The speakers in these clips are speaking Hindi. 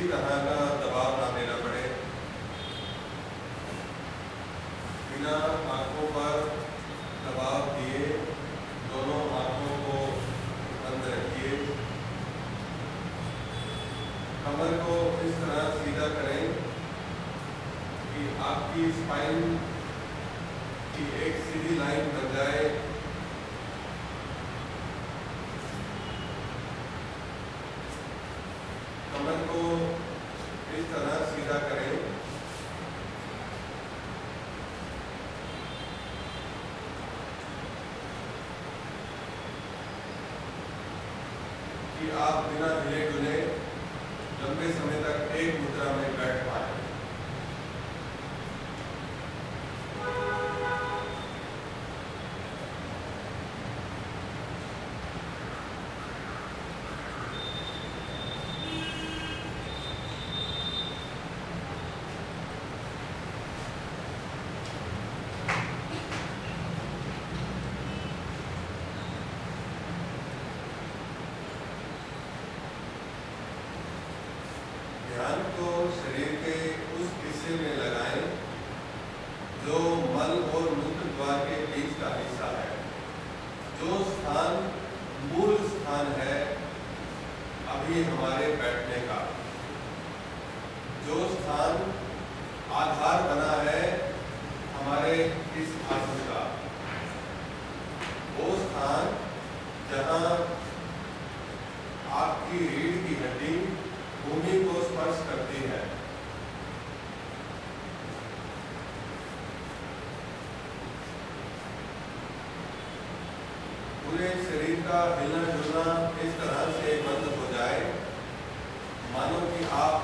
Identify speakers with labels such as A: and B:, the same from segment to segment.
A: किसी तरह का दबाव ना देना पड़े। बिना आंखों पर दबाव दिए दोनों आंखों को बंद रखिए। कमर को इस तरह सीधा करें कि आपकी स्पाइन की एक सीधी लाइन बन जाए। कमर को इस तरह सीधा करें कि आप बिना हिले डुले लंबे समय तक एक मुद्रा में बैठ पाए। ध्यान को शरीर के उस हिस्से में लगाएं जो मल और मूत्र द्वार के बीच का हिस्सा है। जो स्थान मूल स्थान है अभी हमारे बैठने का, जो स्थान आधार बना है हमारे इस आसन का, वो स्थान जहां आपकी रीढ़ की हड्डी भूमि को स्पर्श करती है। पूरे शरीर का हिलना डुलना इस तरह से बंद हो जाए मानो कि आप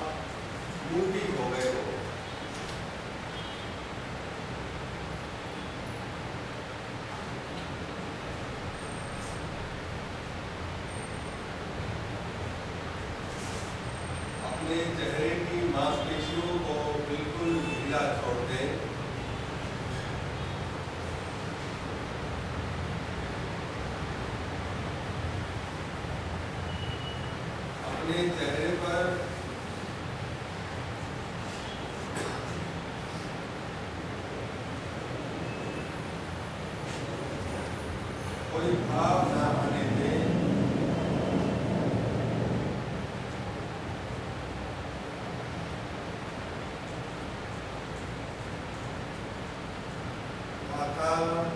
A: मूर्ति हो गए हो। अपने चेहरे की मांसपेशियों को बिल्कुल ढीला छोड़ दें। अपने चेहरे पर कोई भाव ना आने दें।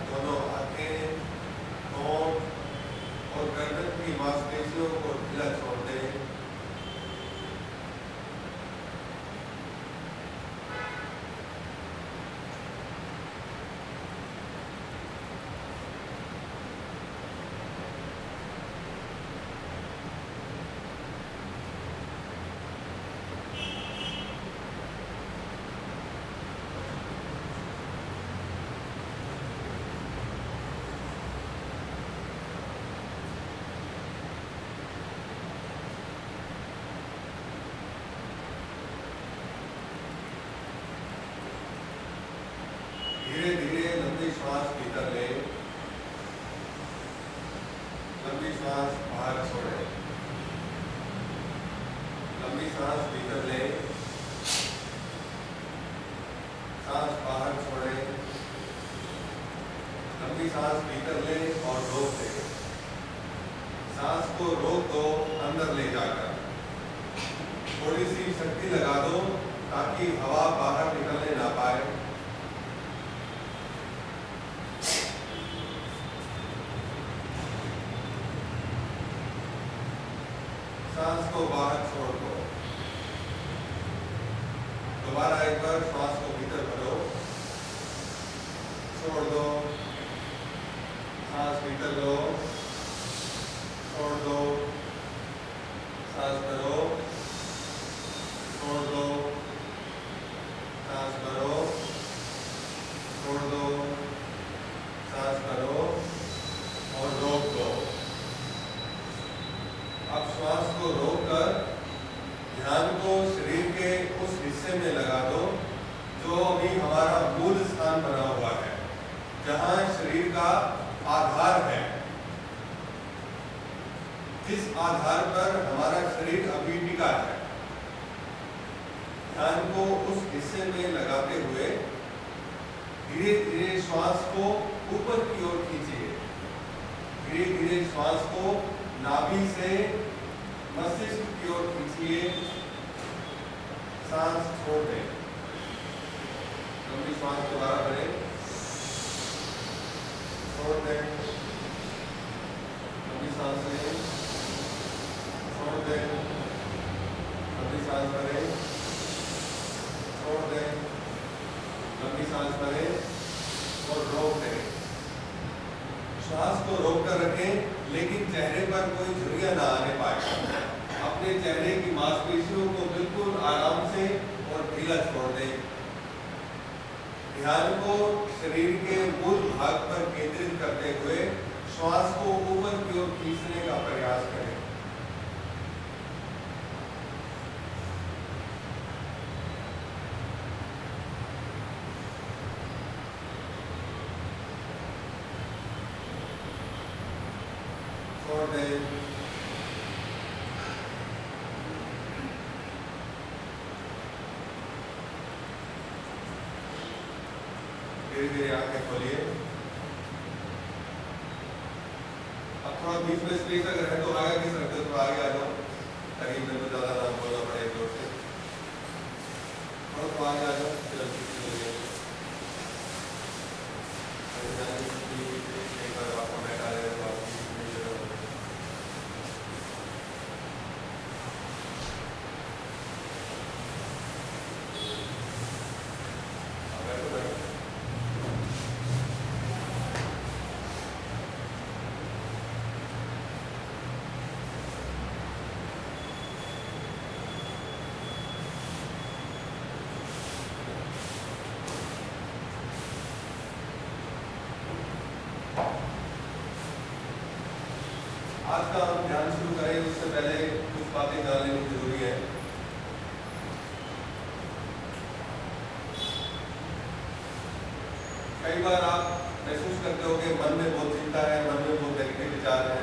A: दोनों आंखें, होंठ और गर्दन की मांसपेशियों को ढीला छोड़ दें। धीरे धीरे लंबी श्वास भीतर लें, लंबी श्वास बाहर छोड़ें। लंबी सांस भीतर लें, सांस बाहर छोड़ें। लंबी सांस भीतर लें और रोक दें। सांस को रोक दो अंदर ले जाकर। थोड़ी सी शक्ति लगा दो ताकि हवा बाहर निकलने ना पाए। सांस को बाहर छोड़ दो। दोबारा एक बार सांस को भीतर भरो, छोड़ दो, सांस भीतर लो, छोड़ दो, सांस भरो, छोड़ दो, सांस भरो, छोड़ दो, सांस भरो और रोक दो। अब श्वास को रोककर ध्यान को शरीर के उस हिस्से में लगा दो जो अभी हमारा मूल स्थान बना हुआ है, जहां शरीर का आधार है, जिस आधार पर हमारा शरीर अभी टिका है। ध्यान को उस हिस्से में लगाते हुए धीरे धीरे श्वास को ऊपर की ओर खींचिए। धीरे धीरे श्वास को नाभि से मस्तिष्क की ओर खींचिए। सांस छोड़ दें। लंबी श्वास दोबारा करें, छोड़ दें। लंबी सांस लें, छोड़ दें। लंबी सांस करें, छोड़ दें। लंबी सांस करें और रोक दें। श्वास को रोक कर रखें, लेकिन चेहरे पर कोई झुर्रियां ना आने पाए। अपने चेहरे की मांसपेशियों को बिल्कुल आराम से और ढीला छोड़ दें। ध्यान को शरीर के मूल भाग पर केंद्रित करते हुए श्वास को ऊपर की ओर खींचने का प्रयास करें। छोड़ दें। धीरे धीरे आंखें खोलिए। अब थोड़ा बीच में स्पेस अगर है तो आगे की तरफ तो आगे आ जाओ, ताकि मेरे को ज्यादा ना बोलना पड़े जोर से। थोड़ा आगे आ जाओ, फिर एक बार आपको बैठा रहे तो आप आज का हम ध्यान शुरू करें उससे पहले कुछ बातें जान लेनी जरूरी है। कई बार आप महसूस करते हो कि मन में बहुत चिंता है, मन में बहुत नेगेटिव विचार है।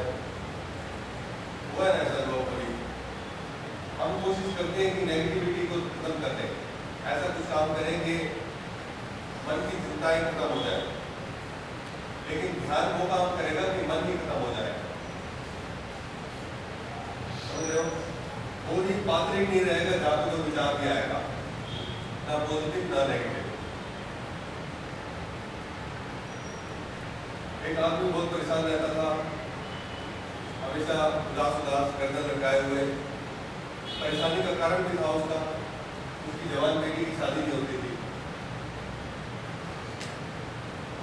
A: हुआ है ऐसा लोगों को भी। हम कोशिश करते हैं कि नेगेटिविटी को खत्म कर दें, ऐसा कुछ काम करें कि मन की चिंताएं खत्म हो जाए। लेकिन ध्यान वो काम करेगा कि मन ही खत्म हो जाए। कोई पात्र ही नहीं रहेगा जहाँ पे कोई विचार भी आएगा, ना पॉजिटिव ना नेगेटिव। एक आदमी बहुत परेशान रहता था, हमेशा उदास गर्दन लटकाए हुए। परेशानी का कारण भी था उसका, उसकी जवान बेटी की शादी नहीं होती थी।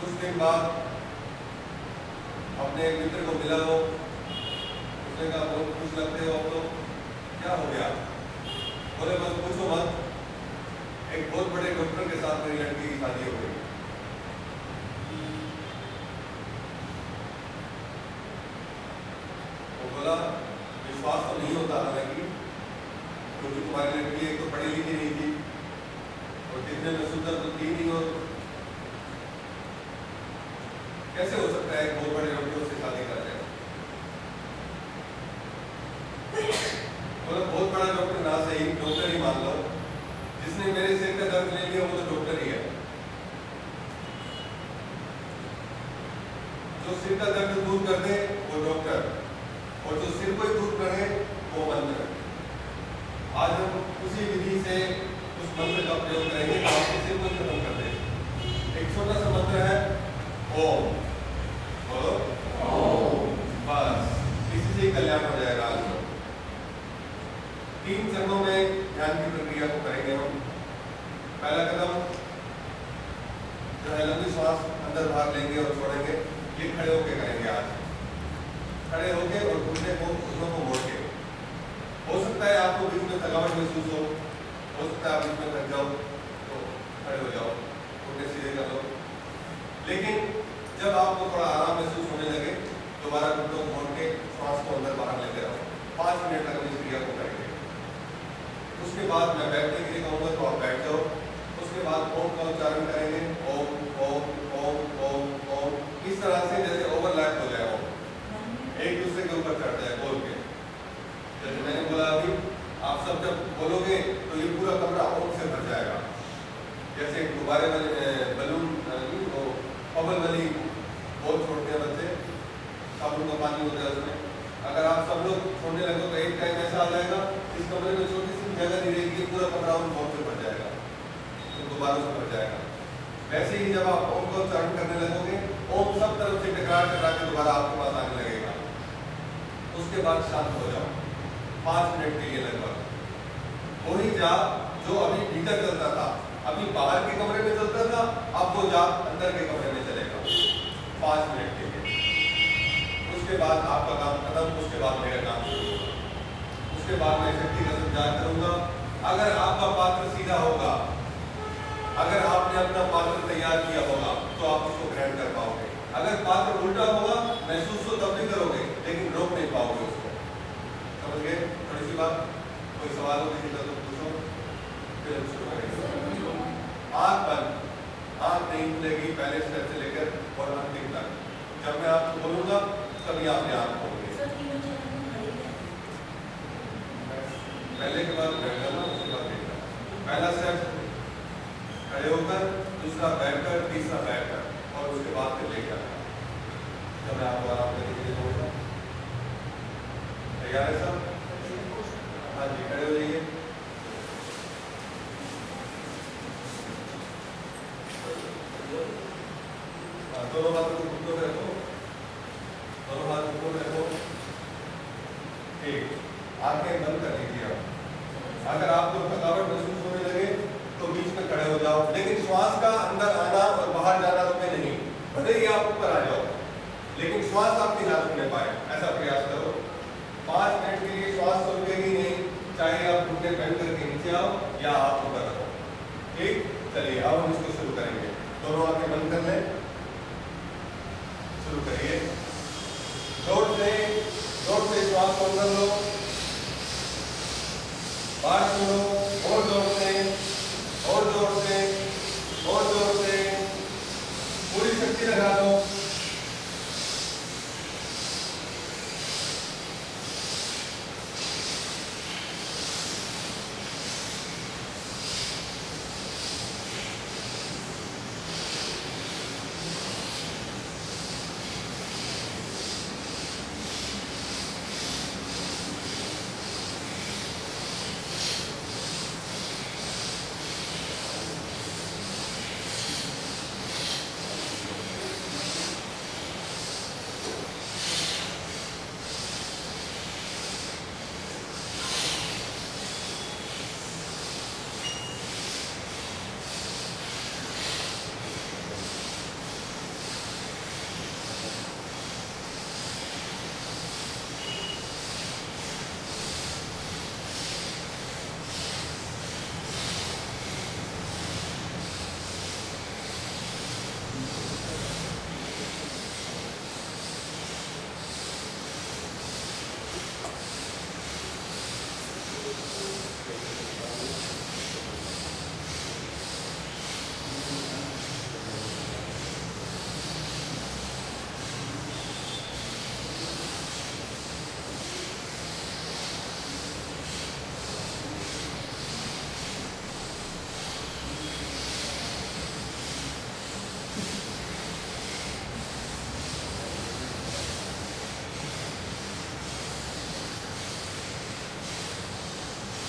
A: कुछ दिन बाद अपने एक मित्र को मिला, वो उसने कहा बहुत खुश लगते हो आप लोग, क्या हो गया? बोले बस पूछो मत, एक बहुत बड़े डॉक्टर के साथ मेरी लड़की की शादी हो गई। वो बोला विश्वास तो नहीं होता हालांकि, क्योंकि तुम्हारी लड़की एक तो पढ़ी लिखी नहीं थी और दिखने में सुंदर तो थी नहीं, और कैसे हो सकता है एक बहुत बड़े डॉक्टर से शादी कर रहे हैं? बहुत बड़ा डॉक्टर ना सही, डॉक्टर ही मान लो। जिसने मेरे सिर का दर्द ले लिया वो तो डॉक्टर ही है। जो सिर का दर्द दूर कर दे वो डॉक्टर, और जो सिर को ही दूर करे वो मंत्र। आज हम उसी विधि से उस मंत्र का प्रयोग करेंगे तो आपके सिर को खत्म कर दे। एक छोटा सा मंत्र है ओम, बोलो ओम। बस इसी से कल्याण हो जाएगा। आज 3 चरणों में ध्यान की प्रक्रिया को करेंगे हम। पहला कदम जो है लंबी श्वास अंदर बाहर लेंगे और छोड़ेंगे। ये खड़े होकर करेंगे आज, खड़े होकर और घुटने को मोड़ के। हो सकता है आपको बीच में थकावट महसूस हो सकता है आप बीच में थक जाओ तो खड़े हो जाओ, घुटने सीधे कर लो। लेकिन जब आपको थोड़ा आराम महसूस होने लगे दोबारा घुटनों को मोड़ के श्वास को अंदर बाहर लेते रहो। 5 मिनट तक हम इस क्रिया को करेंगे। उसके बाद मैं बैठने के लिए कहूँगा तो आप बैठ जाओ। उसके बाद ओम का उच्चारण करेंगे, ओम ओम ओम ओम ओम, इस तरह से जैसे ओवरलैप हो जाए, ओम एक दूसरे के ऊपर चढ़ जाए बोल के। जैसे मैंने बोला अभी, आप सब जब बोलोगे तो ये पूरा कमरा ओम से जैसे गुब्बारे वाले बलून वो बबल वाली बॉल छोड़ते हैं बच्चे, साबुन का पानी होता है उसमें, अगर आप सब लोग छोड़ने लगे तो एक टाइम ऐसा आ जाएगा इस कमरे में छोटी सी जगह नहीं रहेगी, पूरा पथराव बॉल से भर जाएगा, तो गुब्बारों से भर जाएगा। वैसे ही जब आप ओम को उच्चारण करने लगोगे, ओम सब तरफ से टकरा टकरा के दोबारा आपके पास आने लगेगा। उसके बाद शांत हो जाओ 5 मिनट के लिए लगभग। वही जाप जो अभी भीतर चलता था, अभी बाहर के कमरे में चलता था, अब वो जाप अंदर के कमरे में चलेगा 5 मिनट के लिए। उसके बाद आपका काम खत्म, उसके बाद मेरा काम शुरू होगा। उसके बाद मैं शक्ति का संचार करूंगा। अगर आपका पात्र सीधा होगा, अगर आपने अपना पात्र तैयार किया होगा तो आप उसको ग्रहण कर पाओगे। अगर पात्र उल्टा होगा, महसूस तो तब भी करोगे लेकिन रोक नहीं पाओगे उसको। समझ गए थोड़ी सी बात? कोई सवाल हो किसी का तो पूछो, फिर हम शुरू करेंगे। आंख बंद, आंख नहीं खुलेगी पहले स्टेप से लेकर और अंतिम तक। जब मैं आपको बोलूंगा तभी आपने आंख खोलोगे। पहले के बाद बैठ जाना, उसके बाद देखना। पहला स्टेप खड़े होकर, दूसरा बैठकर, तीसरा बैठकर और उसके बाद फिर लेकर आना। जब मैं आपको आराम करने के लिए बोलूंगा, तैयार है सब? हाँ जी, खड़े हो जाइए। दोनों हाथ को घुटनों में रखो, दोनों हाथ घुटनों में रखो। ठीक, आंखें बंद कर लीजिए आप। अगर आपको थकावट महसूस होने लगे तो बीच में खड़े हो जाओ, लेकिन श्वास का अंदर आना और बाहर जाना रुके नहीं। भले ही आप ऊपर आ जाओ लेकिन श्वास आपकी ना रुकने पाए, ऐसा प्रयास करो। 5 मिनट के लिए श्वास तो रुकेगी नहीं, चाहे आप घुटने बेंड करके नीचे आओ या आप ऊपर रहो। ठीक, चलिए अब हम इसको शुरू करेंगे। दोनों आंखें बंद कर लें, शुरू करिए। जोर से श्वास को अंदर लो, बाहर छोड़ो, और जोर से, और जोर से, और जोर से, पूरी शक्ति लगा दो।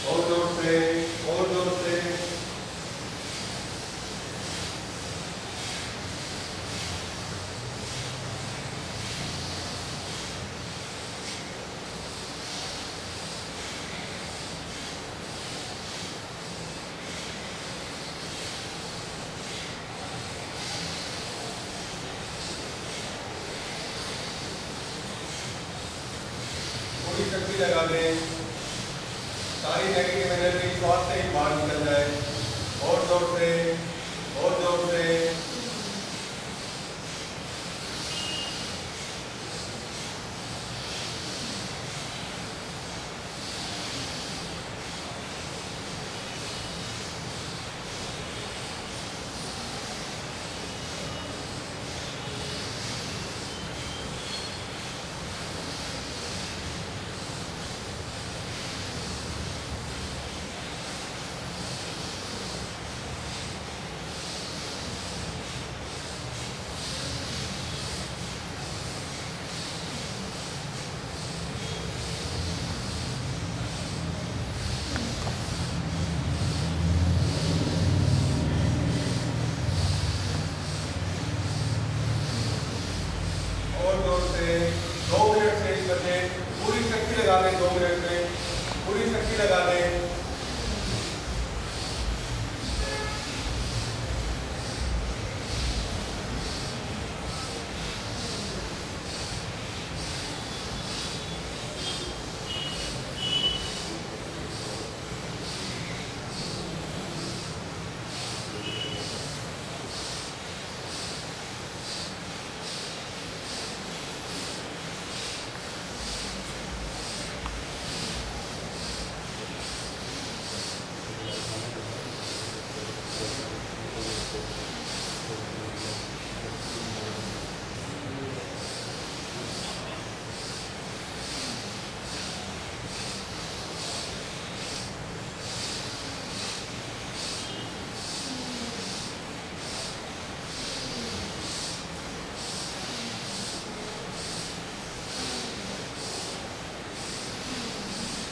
A: और जोर से, और जोर से। पूरी शक्ति लगा दें, सारी नेगेटिव एनर्जी श्वास से ही बाहर निकल जाए। और जोर से, और जोर से। लगा दें।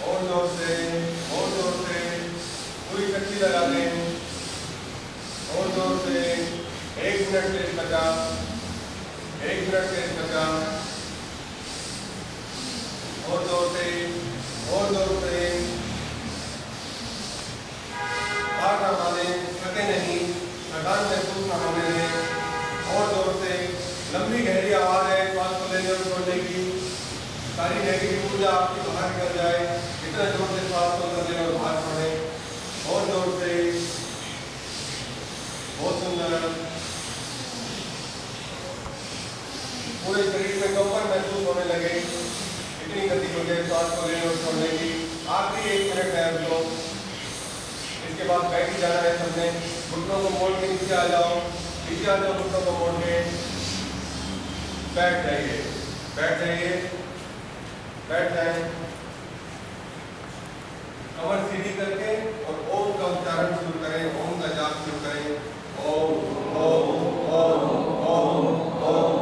A: और जोर से पूरी शक्ति लगा दें। और जोर से 1 मिनट के बचा, 1 मिनट के बचा। और जोर से बार ना माने, थके नहीं, थकान महसूस ना होने दें। और जोर से लंबी गहरी आवाज है श्वास को लेने और छोड़ने की। सारी नेगेटिव ऊर्जा आपकी बाहर निकल जाए, इतना जोर से श्वास को अंदर ले और बाहर छोड़ें। और जोर से, बहुत सुंदर। पूरे शरीर में कंपन महसूस होने लगे, इतनी गति हो जाए श्वास को लेने और छोड़ने की। आखिरी 1 मिनट है तो इसके बाद बैठ जाना है सबने। घुटनों को मोड़ के नीचे आ जाओ, घुटनों को मोड़ के बैठ जाइए, बैठ जाए। कमर सीधी करके और ओम का उच्चारण शुरू करें, ओम का जाप शुरू करें। ओम ओम ओम ओम ओम।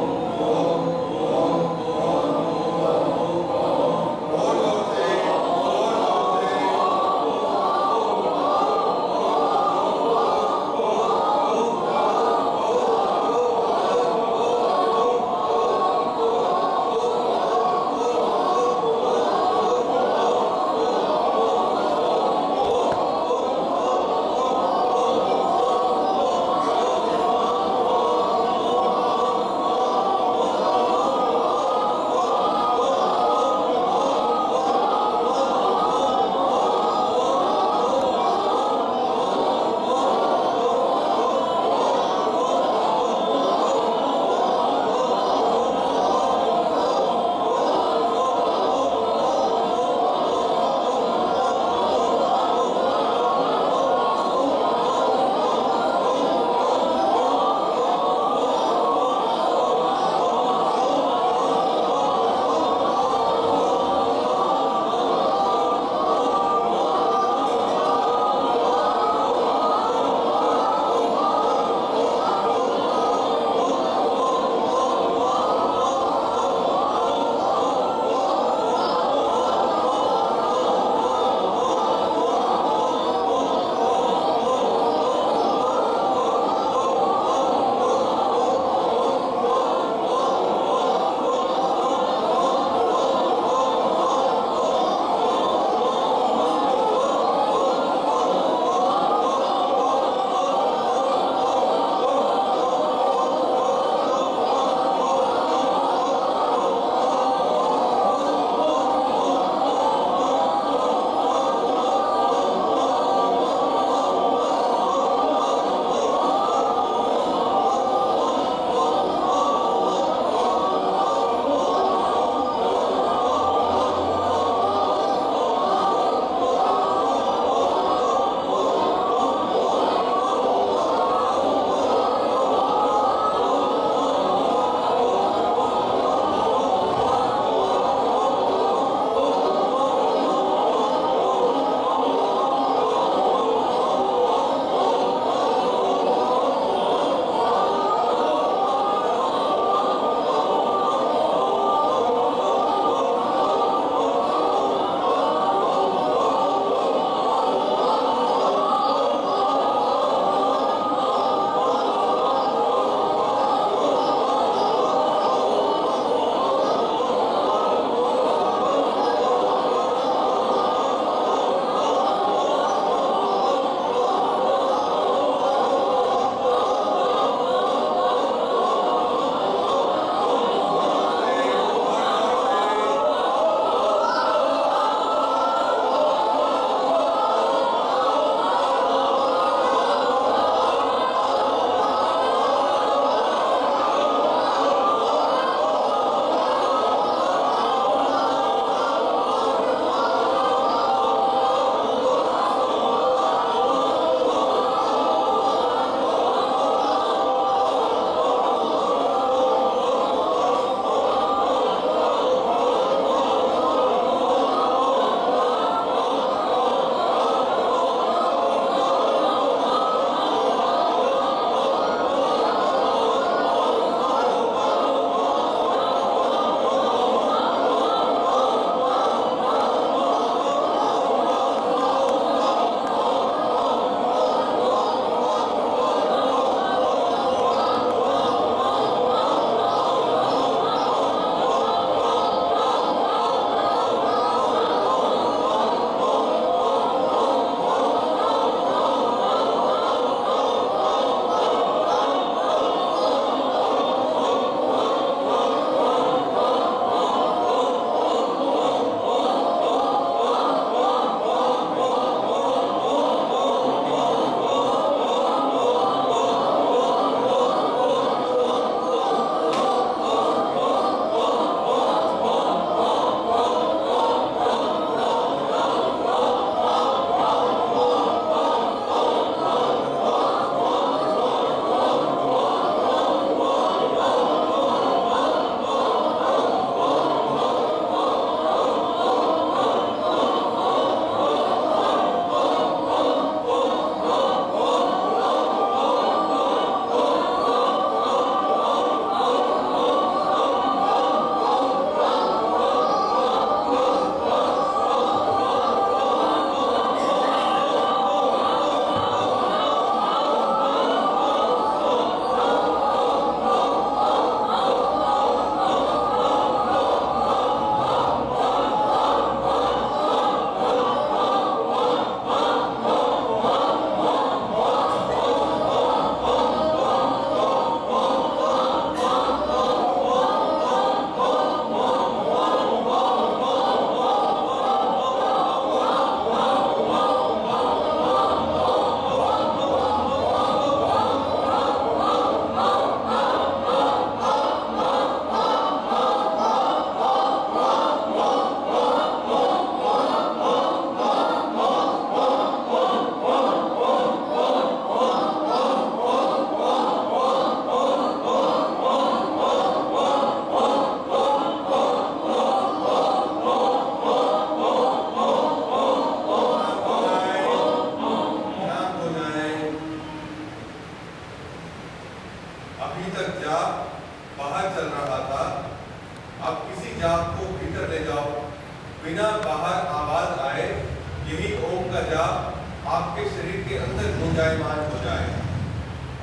A: का जाप आपके शरीर के अंदर गुंजायमान हो जाए।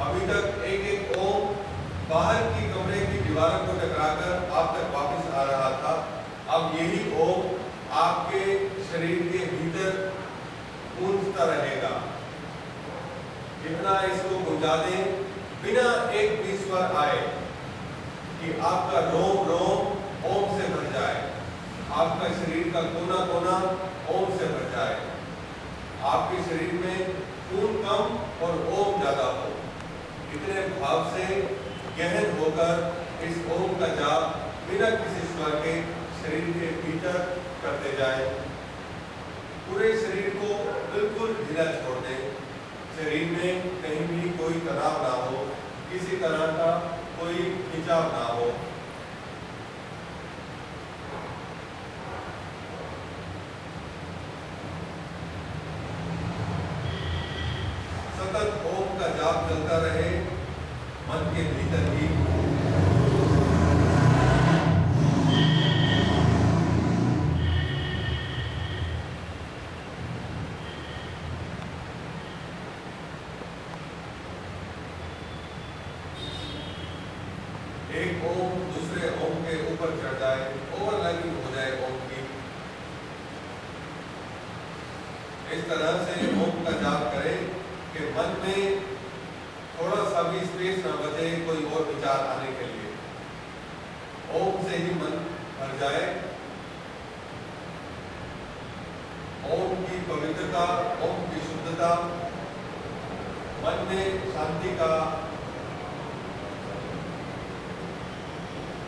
A: अभी तक एक एक ओम बाहर की कमरे की दीवारों को टकराकर आप तक वापस आ रहा था। अब यही ओम आपके शरीर के भीतर गूंजता रहेगा। इतना इसको गुंजा दें बिना एक भी स्वर आए कि आपका रोम रोम ओम से भर जाए, आपका शरीर का कोना कोना ओम से भर जाए, आपके शरीर में खून कम और ओम ज्यादा हो। इतने भाव से गहन होकर इस ओम का जाप बिना किसी स्वर के शरीर के भीतर करते जाए। पूरे शरीर को बिल्कुल ढीला छोड़ दें। शरीर में कहीं भी कोई तनाव ना हो, किसी तरह का कोई खिंचाव ना हो। सतत ओम का जाप चलता रहे मन के भीतर ही। एक ओम दूसरे ओम के ऊपर चढ़ जाए, ओवरलैपिंग हो जाए ओम की। इस तरह से ओम का जाप करें कि मन में थोड़ा सा भी स्पेस ना बचे कोई और विचार आने के लिए। ओम से ही मन भर जाए। ओम की पवित्रता, ओम की शुद्धता, मन में शांति का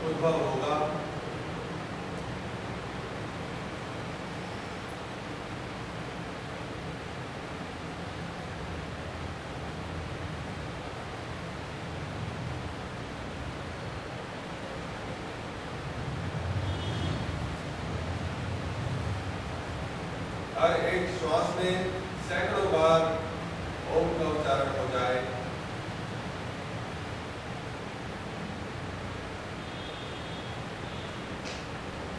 A: उद्भव होगा। हर एक श्वास में सैकड़ों बार ओम का उच्चारण हो जाए।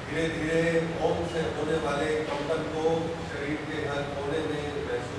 A: धीरे धीरे ओम से होने वाले कंपन को शरीर के हर कोने में महसूस